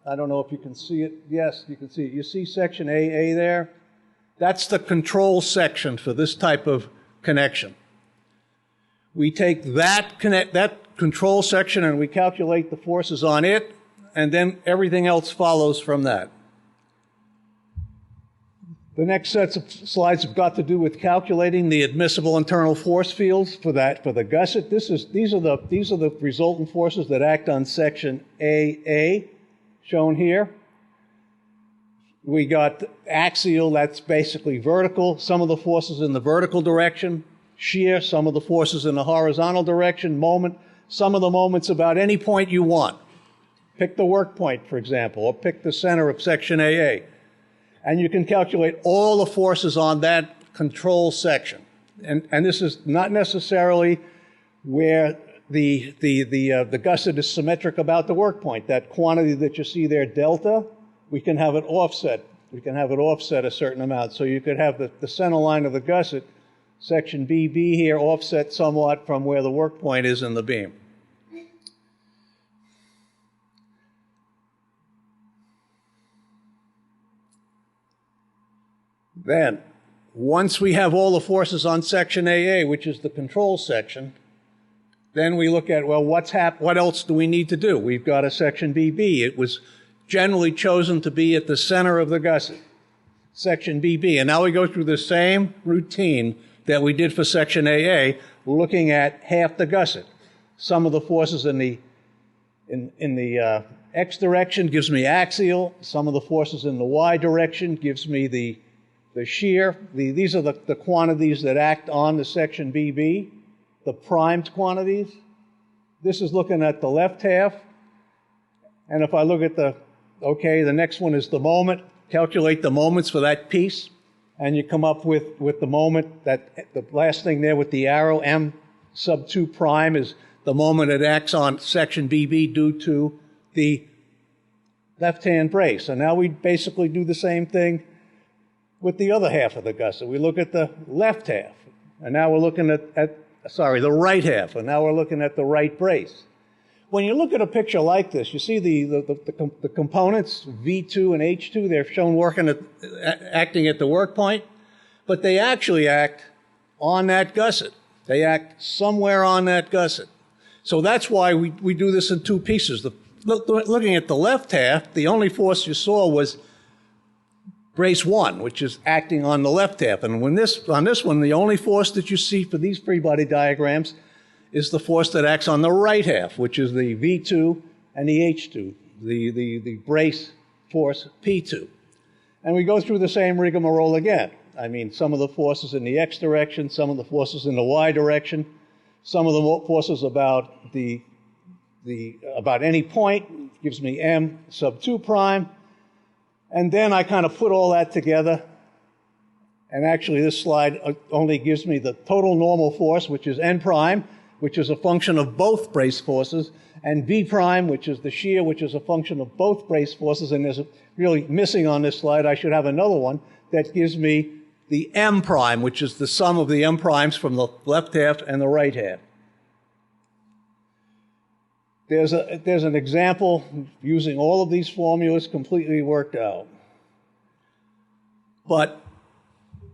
I don't know if you can see it. Yes, you can see it. You see section AA there? That's the control section for this type of connection. We take that control section and we calculate the forces on it, and then everything else follows from that. The next sets of slides have got to do with calculating the admissible internal force fields for the gusset. These are the resultant forces that act on section AA, shown here. We got axial, that's basically vertical. Some of the forces in the vertical direction. Shear, some of the forces in the horizontal direction. Moment, some of the moments about any point you want. Pick the work point, for example, or pick the center of section AA. And you can calculate all the forces on that control section. And this is not necessarily where the gusset is symmetric about the work point. That quantity that you see there, delta, we can have it offset. We can have it offset a certain amount. So you could have the center line of the gusset, section BB here, offset somewhat from where the work point is in the beam. Then, once we have all the forces on section AA, which is the control section, then we look at, well, what else do we need to do? We've got a section BB. It was generally chosen to be at the center of the gusset, section BB. And now we go through the same routine that we did for section AA, looking at half the gusset. Some of the forces in the X direction gives me axial. Some of the forces in the Y direction gives me the shear. These are the quantities that act on the section BB, the primed quantities. This is looking at the left half. And if I look at the next one is the moment. Calculate the moments for that piece. And you come up with the moment, that the last thing there with the arrow, M sub 2 prime, is the moment it acts on section BB due to the left-hand brace. And now we basically do the same thing with the other half of the gusset. We look at the left half, and now we're looking at the right half, and now we're looking at the right brace. When you look at a picture like this, you see the components, V2 and H2, they're shown acting at the work point, but they actually act on that gusset. They act somewhere on that gusset. So that's why we do this in two pieces. Looking at the left half, the only force you saw was brace 1, which is acting on the left half. And on this one, the only force that you see for these free body diagrams is the force that acts on the right half, which is the V2 and the H2, the brace force P2. And we go through the same rigmarole again. I mean, some of the forces in the X direction, some of the forces in the Y direction, some of the forces about about any point gives me M sub 2 prime. And then I kind of put all that together. And actually, this slide only gives me the total normal force, which is N prime, which is a function of both brace forces, and B prime, which is the shear, which is a function of both brace forces. And there's really missing on this slide. I should have another one that gives me the M prime, which is the sum of the M primes from the left half and the right half. There's an example using all of these formulas completely worked out. But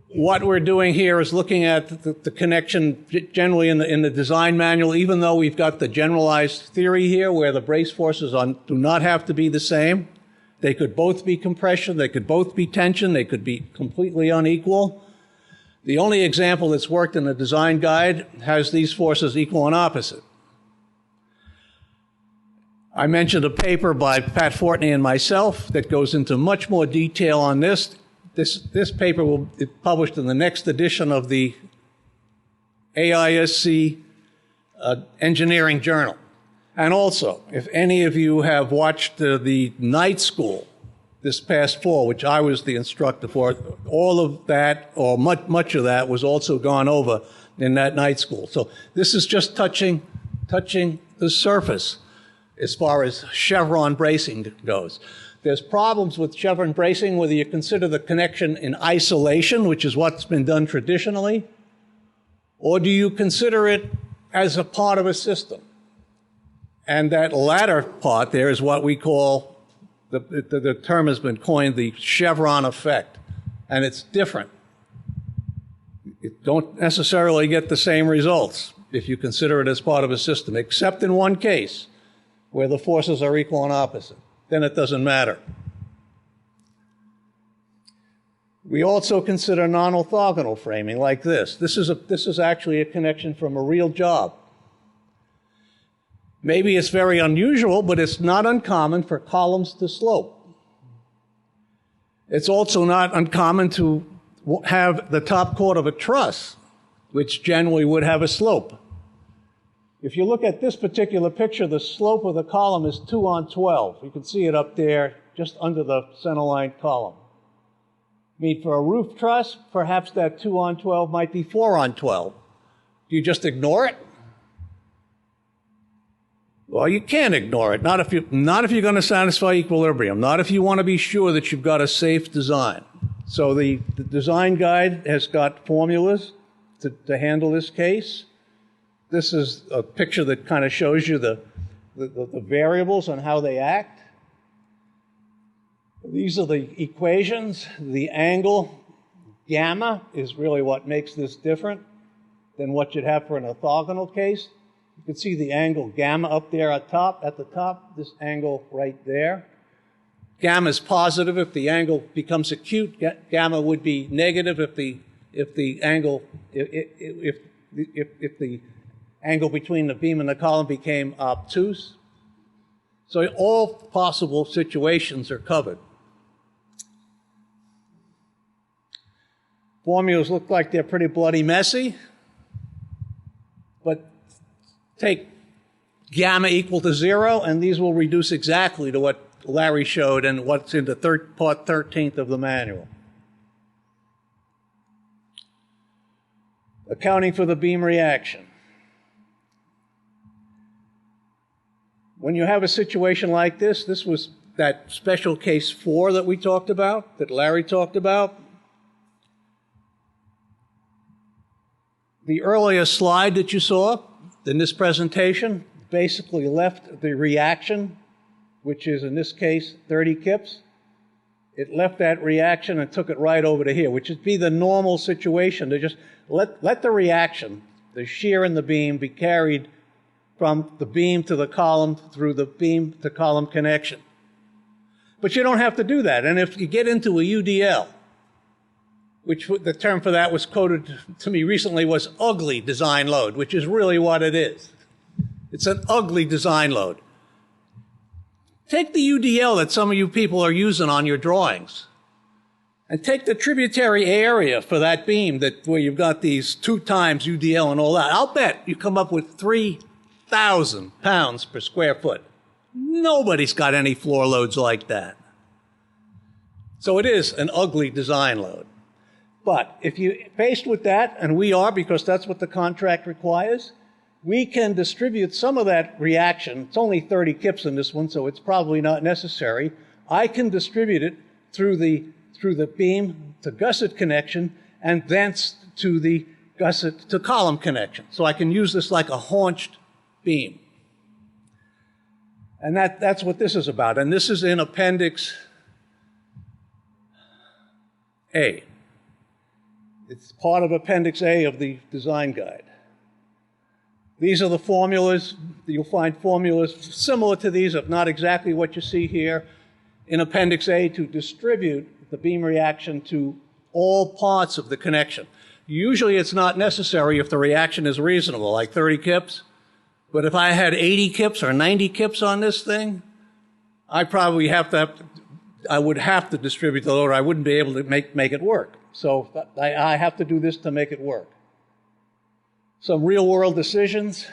what we're doing here is looking at the connection generally in the design manual, even though we've got the generalized theory here where the brace forces do not have to be the same. They could both be compression, they could both be tension, they could be completely unequal. The only example that's worked in the design guide has these forces equal and opposite. I mentioned a paper by Pat Fortney and myself that goes into much more detail on this. This paper will be published in the next edition of the AISC Engineering Journal. And also, if any of you have watched the night school this past fall, which I was the instructor for, all of that, or much of that, was also gone over in that night school. So this is just touching the surface as far as Chevron bracing goes. There's problems with Chevron bracing whether you consider the connection in isolation, which is what's been done traditionally, or do you consider it as a part of a system? And that latter part there is what we call, the term has been coined, the Chevron effect. And it's different. You don't necessarily get the same results if you consider it as part of a system, except in one case where the forces are equal and opposite. Then it doesn't matter. We also consider non-orthogonal framing like this. This is actually a connection from a real job. Maybe it's very unusual, but it's not uncommon for columns to slope. It's also not uncommon to have the top chord of a truss, which generally would have a slope. If you look at this particular picture, the slope of the column is 2 on 12. You can see it up there just under the centerline column. I mean, for a roof truss, perhaps that 2 on 12 might be 4 on 12. Do you just ignore it? Well, you can't ignore it. Not if you're going to satisfy equilibrium. Not if you want to be sure that you've got a safe design. So the design guide has got formulas to handle this case. This is a picture that kind of shows you the variables and how they act. These are the equations. The angle gamma is really what makes this different than what you'd have for an orthogonal case. You can see the angle gamma up there at the top, this angle right there. Gamma is positive if the angle becomes acute. Gamma would be negative if the angle between the beam and the column became obtuse. So all possible situations are covered. Formulas look like they're pretty bloody messy, but take gamma equal to 0, and these will reduce exactly to what Larry showed and what's in the part 13th of the manual. Accounting for the beam reaction. When you have a situation like this, this was that special case 4 that we talked about, that Larry talked about. The earlier slide that you saw in this presentation basically left the reaction, which is in this case 30 kips. It left that reaction and took it right over to here, which would be the normal situation to just let the reaction, the shear in the beam, be carried from the beam to the column through the beam to column connection. But you don't have to do that. And if you get into a UDL, which the term for that was quoted to me recently was ugly design load, which is really what it is. It's an ugly design load. Take the UDL that some of you people are using on your drawings and take the tributary area for that beam where you've got these 2 times UDL and all that. I'll bet you come up with 3,000 pounds per square foot. Nobody's got any floor loads like that. So it is an ugly design load. But if you're faced with that, and we are because that's what the contract requires, we can distribute some of that reaction. It's only 30 kips in this one, so it's probably not necessary. I can distribute it through the beam to gusset connection and thence to the gusset to column connection. So I can use this like a haunched beam. And that's what this is about. And this is in Appendix A. It's part of Appendix A of the design guide. These are the formulas. You'll find formulas similar to these, if not exactly what you see here, in Appendix A to distribute the beam reaction to all parts of the connection. Usually it's not necessary if the reaction is reasonable, like 30 kips. But if I had 80 kips or 90 kips on this thing, I would have to distribute the load. I wouldn't be able to make it work. So I have to do this to make it work. Some real-world decisions.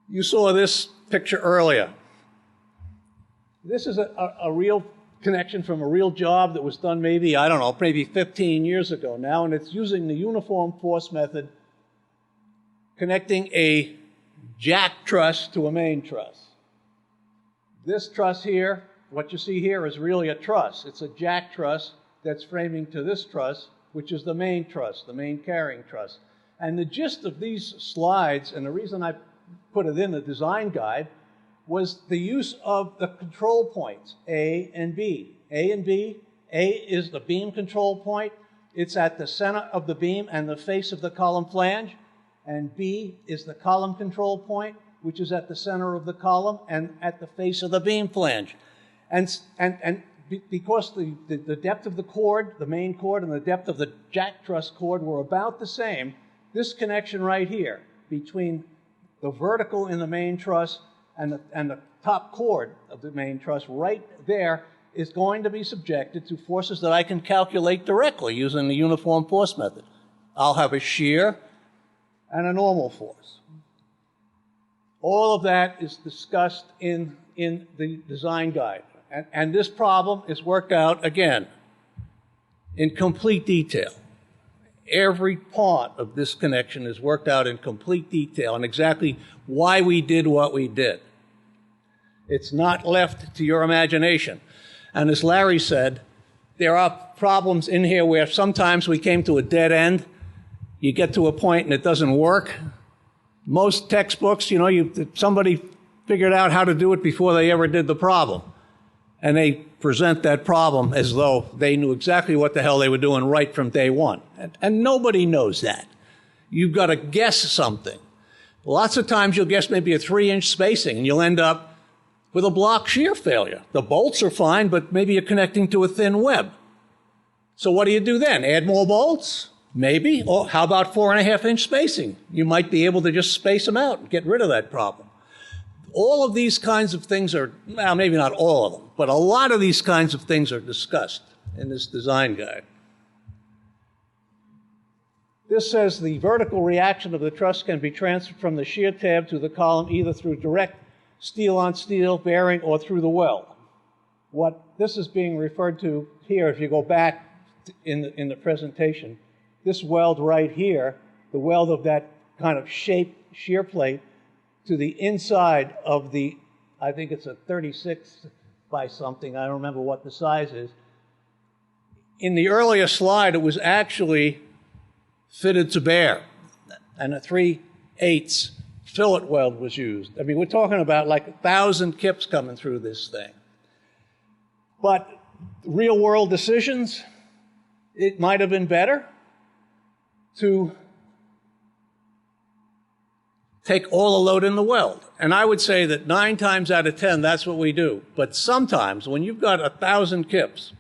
You saw this picture earlier. This is a real connection from a real job that was done maybe 15 years ago now, and it's using the uniform force method, connecting a jack truss to a main truss. This truss here, what you see here is really a truss. It's a jack truss that's framing to this truss, which is the main truss, the main carrying truss. And the gist of these slides, and the reason I put it in the design guide, was the use of the control points, A and B. A and B, A is the beam control point. It's at the center of the beam and the face of the column flange. And B is the column control point, which is at the center of the column and at the face of the beam flange. And because the depth of the cord, the main cord, and the depth of the jack truss cord were about the same, this connection right here between the vertical in the main truss and the top cord of the main truss right there is going to be subjected to forces that I can calculate directly using the uniform force method. I'll have a shear and a normal force. All of that is discussed in the design guide. And this problem is worked out, again, in complete detail. Every part of this connection is worked out in complete detail and exactly why we did what we did. It's not left to your imagination. And as Larry said, there are problems in here where sometimes we came to a dead end. You get to a point and it doesn't work. Most textbooks, somebody figured out how to do it before they ever did the problem. And they present that problem as though they knew exactly what the hell they were doing right from day one. And nobody knows that. You've got to guess something. Lots of times you'll guess maybe a 3-inch spacing, and you'll end up with a block shear failure. The bolts are fine, but maybe you're connecting to a thin web. So what do you do then? Add more bolts? Maybe. Or how about 4.5-inch spacing? You might be able to just space them out and get rid of that problem. All of these kinds of things are, well, maybe not all of them, but a lot of these kinds of things are discussed in this design guide. This says the vertical reaction of the truss can be transferred from the shear tab to the column either through direct steel-on-steel bearing or through the weld. What this is being referred to here, if you go back in the presentation, this weld right here, the weld of that kind of shaped shear plate to the inside of the, I think it's a 36 by something, I don't remember what the size is. In the earlier slide, it was actually fitted to bear, and a 3/8 fillet weld was used. I mean, we're talking about like 1,000 kips coming through this thing. But real-world decisions, it might have been better to take all the load in the weld. And I would say that 9 times out of 10, that's what we do. But sometimes, when you've got 1,000 kips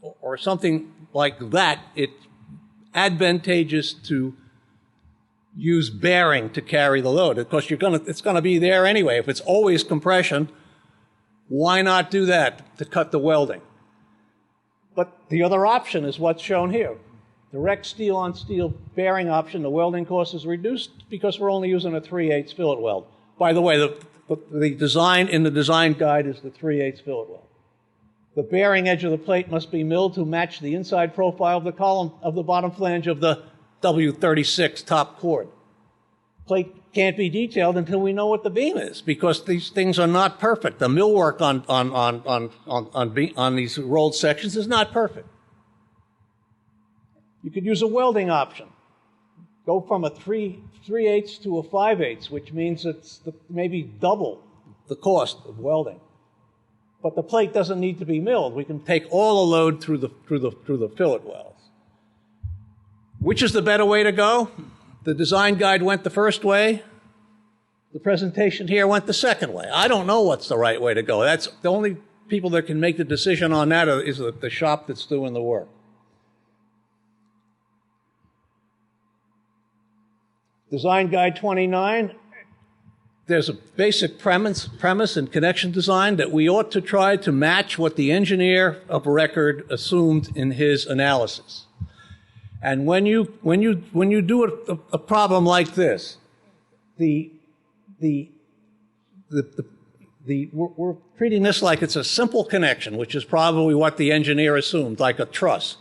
or something like that, it's advantageous to use bearing to carry the load. Of course, it's going to be there anyway. If it's always compression, why not do that to cut the welding? But the other option is what's shown here. Direct steel-on-steel bearing option, the welding cost is reduced because we're only using a 3/8 fillet weld. By the way, the design in the design guide is the 3/8 fillet weld. The bearing edge of the plate must be milled to match the inside profile of the column of the bottom flange of the W36 top cord. Plate can't be detailed until we know what the beam is, because these things are not perfect. The millwork on these rolled sections is not perfect. You could use a welding option. Go from a 3/8 to a 5/8, which means it's maybe double the cost of welding. But the plate doesn't need to be milled. We can take all the load through the fillet welds. Which is the better way to go? The design guide went the first way. The presentation here went the second way. I don't know what's the right way to go. That's the only people that can make the decision on that is the shop that's doing the work. Design Guide 29, there's a basic premise in connection design that we ought to try to match what the engineer of record assumed in his analysis. And when you do a problem like this, we're treating this like it's a simple connection, which is probably what the engineer assumed, like a truss,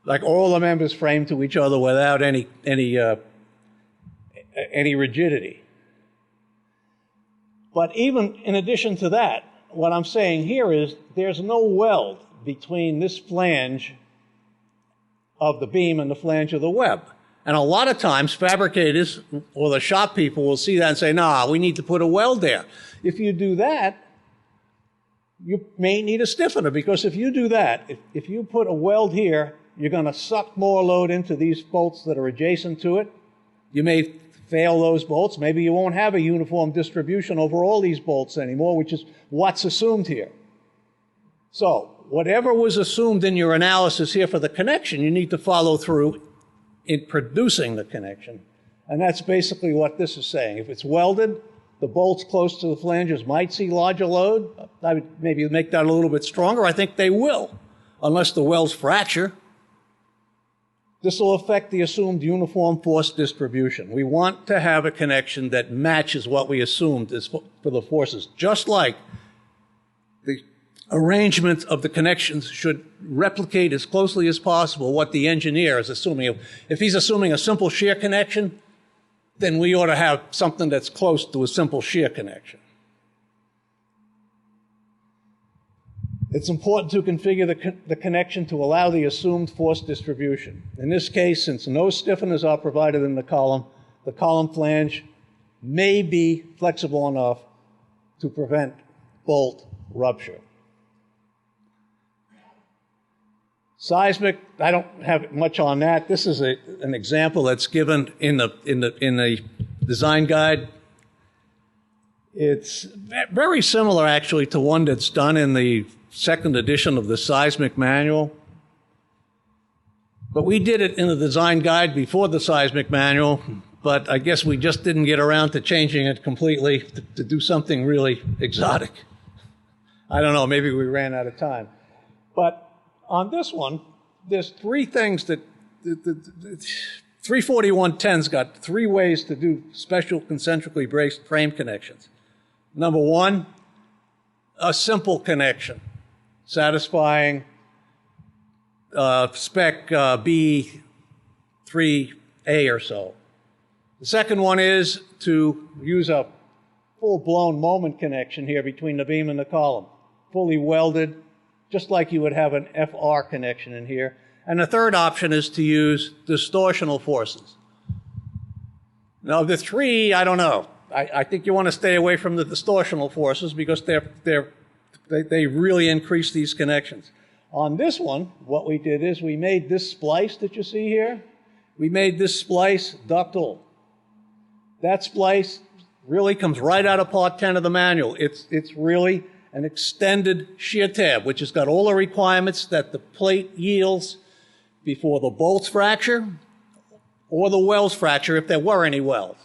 like all the members framed to each other without any rigidity. But even in addition to that, what I'm saying here is there's no weld between this flange of the beam and the flange of the web. And a lot of times, fabricators or the shop people will see that and say, nah, we need to put a weld there. If you do that, you may need a stiffener, because if you do that, if you put a weld here, you're going to suck more load into these bolts that are adjacent to it. You may fail those bolts. Maybe you won't have a uniform distribution over all these bolts anymore, which is what's assumed here. So whatever was assumed in your analysis here for the connection, you need to follow through in producing the connection. And that's basically what this is saying. If it's welded, the bolts close to the flanges might see larger load. I would maybe make that a little bit stronger. I think they will, unless the welds fracture. This will affect the assumed uniform force distribution. We want to have a connection that matches what we assumed is for the forces, just like the arrangement of the connections should replicate as closely as possible what the engineer is assuming. If he's assuming a simple shear connection, then we ought to have something that's close to a simple shear connection. It's important to configure the connection to allow the assumed force distribution. In this case, since no stiffeners are provided in the column flange may be flexible enough to prevent bolt rupture. Seismic, I don't have much on that. This is an example that's given in the design guide. It's very similar, actually, to one that's done in the second edition of the Seismic manual. But we did it in the design guide before the Seismic manual, but I guess we just didn't get around to changing it completely to do something really exotic. I don't know, maybe we ran out of time. But on this one, there's three things that 34110's got three ways to do special concentrically braced frame connections. Number one, a simple connection satisfying spec B3A or so. The second one is to use a full-blown moment connection here between the beam and the column, fully welded, just like you would have an FR connection in here. And the third option is to use distortional forces. Now, the three, I don't know. I think you want to stay away from the distortional forces because they really increase these connections. On this one, what we did is we made this splice that you see here, we made this splice ductile. That splice really comes right out of Part 10 of the manual. It's really an extended shear tab, which has got all the requirements that the plate yields before the bolts fracture or the welds fracture, if there were any welds.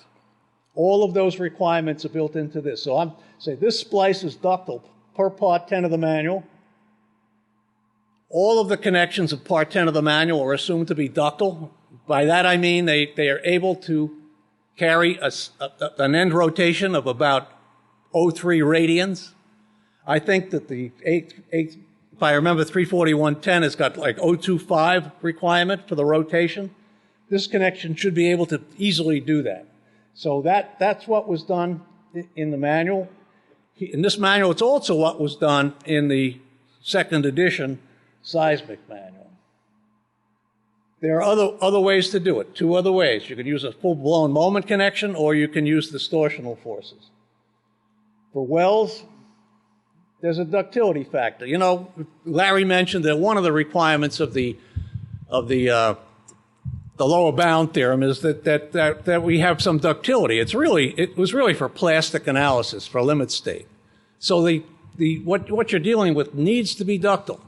All of those requirements are built into this. So I'm saying this splice is ductile per Part 10 of the manual. All of the connections of Part 10 of the manual are assumed to be ductile. By that I mean they are able to carry an end rotation of about 0.3 radians. I think that if I remember, 34110 has got like 0.25 requirement for the rotation. This connection should be able to easily do that. So that's what was done in the manual. In this manual, it's also what was done in the second edition Seismic manual. There are other ways to do it, two other ways. You can use a full-blown moment connection, or you can use distortional forces. For welds, there's a ductility factor. You know, Larry mentioned that one of the requirements of the lower bound theorem is that we have some ductility. It was really for plastic analysis, for limit state. So what you're dealing with needs to be ductile.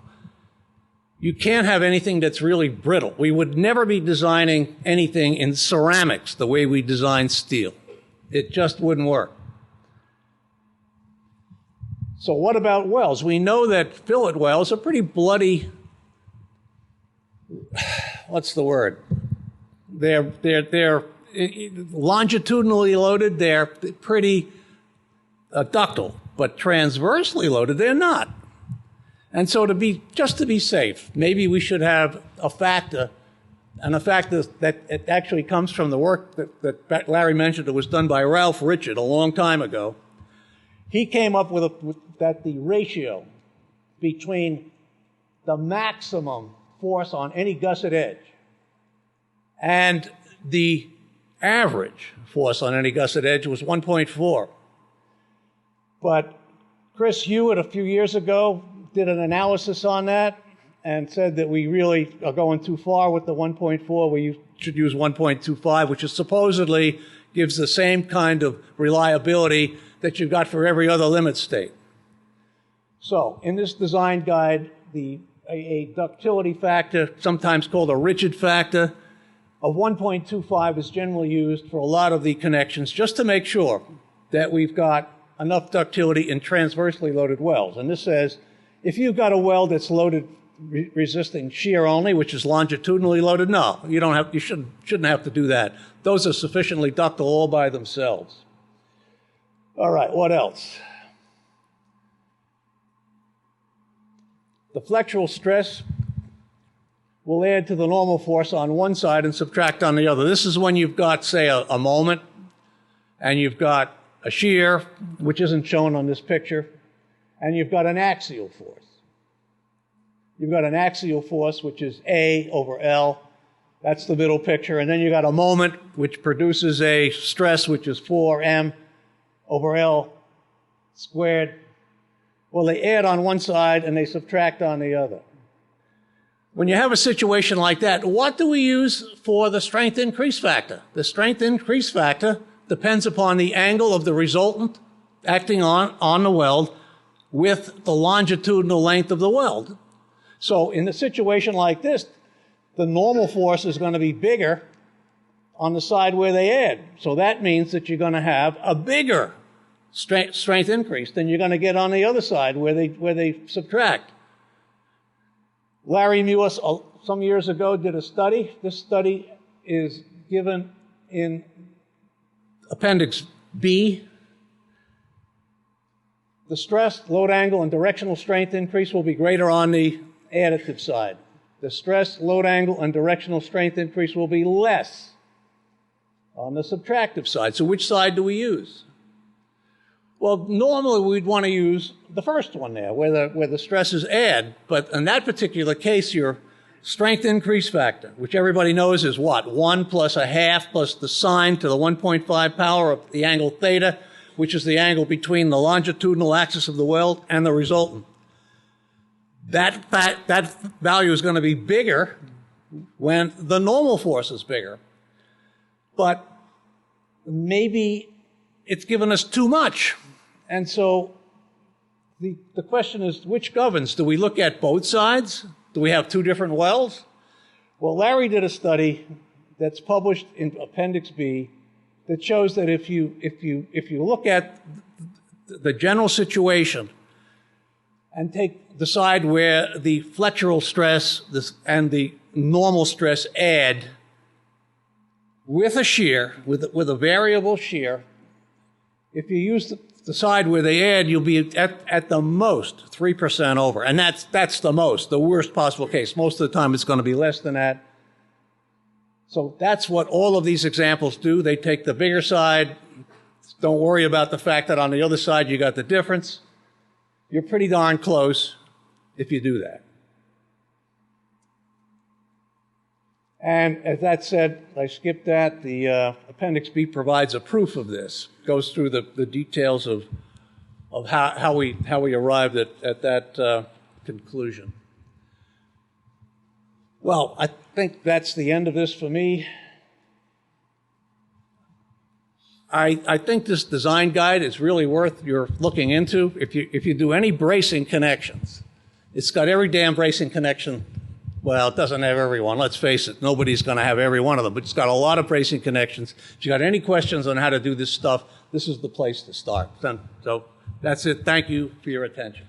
You can't have anything that's really brittle. We would never be designing anything in ceramics the way we design steel. It just wouldn't work. So what about welds? We know that fillet welds are pretty bloody. What's the word? They're longitudinally loaded. They're pretty ductile, but transversely loaded, they're not. And so just to be safe, maybe we should have a factor, and a factor that it actually comes from the work that Larry mentioned that was done by Ralph Richard a long time ago. He came up with that the ratio between the maximum force on any gusset edge and the average force on any gusset edge was 1.4. But Chris Hewitt a few years ago did an analysis on that and said that we really are going too far with the 1.4. We should use 1.25, which is supposedly gives the same kind of reliability that you've got for every other limit state. So in this design guide, a ductility factor, sometimes called a rigid factor, of 1.25 is generally used for a lot of the connections just to make sure that we've got enough ductility in transversely loaded welds. And this says if you've got a weld that's loaded resisting shear only, which is longitudinally loaded, no, you shouldn't have to do that. Those are sufficiently ductile all by themselves. All right, what else? The flexural stress will add to the normal force on one side and subtract on the other. This is when you've got, say, a moment, and you've got a shear, which isn't shown on this picture, and you've got an axial force. You've got an axial force, which is A over L. That's the middle picture. And then you've got a moment, which produces a stress, which is 4m over L squared. Well, they add on one side and they subtract on the other. When you have a situation like that, what do we use for the strength increase factor? The strength increase factor depends upon the angle of the resultant acting on the weld with the longitudinal length of the weld. So in a situation like this, the normal force is going to be bigger on the side where they add. So that means that you're going to have a bigger strength increase than you're going to get on the other side where they subtract. Larry Muir some years ago did a study. This study is given in Appendix B. The stress, load angle, and directional strength increase will be greater on the additive side. The stress, load angle, and directional strength increase will be less on the subtractive side. So which side do we use? Well, normally we'd want to use the first one there, where the stresses add. But in that particular case, your strength increase factor, which everybody knows is what? 1 plus a half plus the sine to the 1.5 power of the angle theta, which is the angle between the longitudinal axis of the weld and the resultant. That value is going to be bigger when the normal force is bigger. But maybe it's given us too much. And so the question is, which governs? Do we look at both sides? Do we have two different welds? Well, Larry did a study that's published in Appendix B that shows that if you look at the general situation and take the side where the flexural stress and the normal stress add with a shear, with a variable shear, if you use the side where they add, you'll be at the most 3% over. And that's the most, the worst possible case. Most of the time it's going to be less than that. So that's what all of these examples do. They take the bigger side. Don't worry about the fact that on the other side you got the difference. You're pretty darn close if you do that. And as that said, I skipped that. The Appendix B provides a proof of this. Goes through the details of how we arrived at that conclusion. Well, I think that's the end of this for me. I think this design guide is really worth your looking into. If you do any bracing connections, it's got every damn bracing connection. Well, it doesn't have every one. Let's face it, nobody's going to have every one of them, but it's got a lot of bracing connections. If you got any questions on how to do this stuff, this is the place to start. So that's it. Thank you for your attention.